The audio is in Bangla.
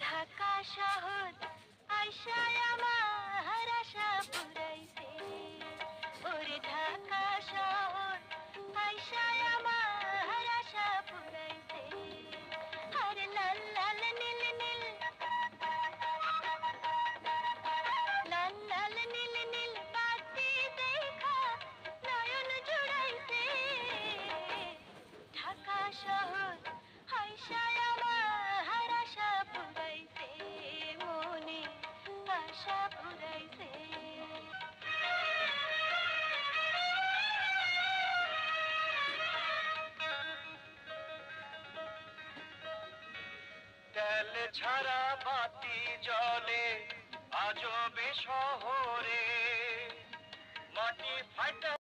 ঢাকা শহর আইসায় আমার আশা পুরাইছে, ওরে ঢাকা শহর আইসায় আমার আশা পুরাইছে। আরে লাল লাল নীল নীল, লাল লাল নীল নীল বাতি দেখা নয়ন জুড়াইছে। ঢাকা শহর আইসায় আমার আশা পুরাইছে, মনে আশা পুরাইছে। তেল ছাড়া বাতি জ্বলে আজবে শহরে, মাটি ফাটা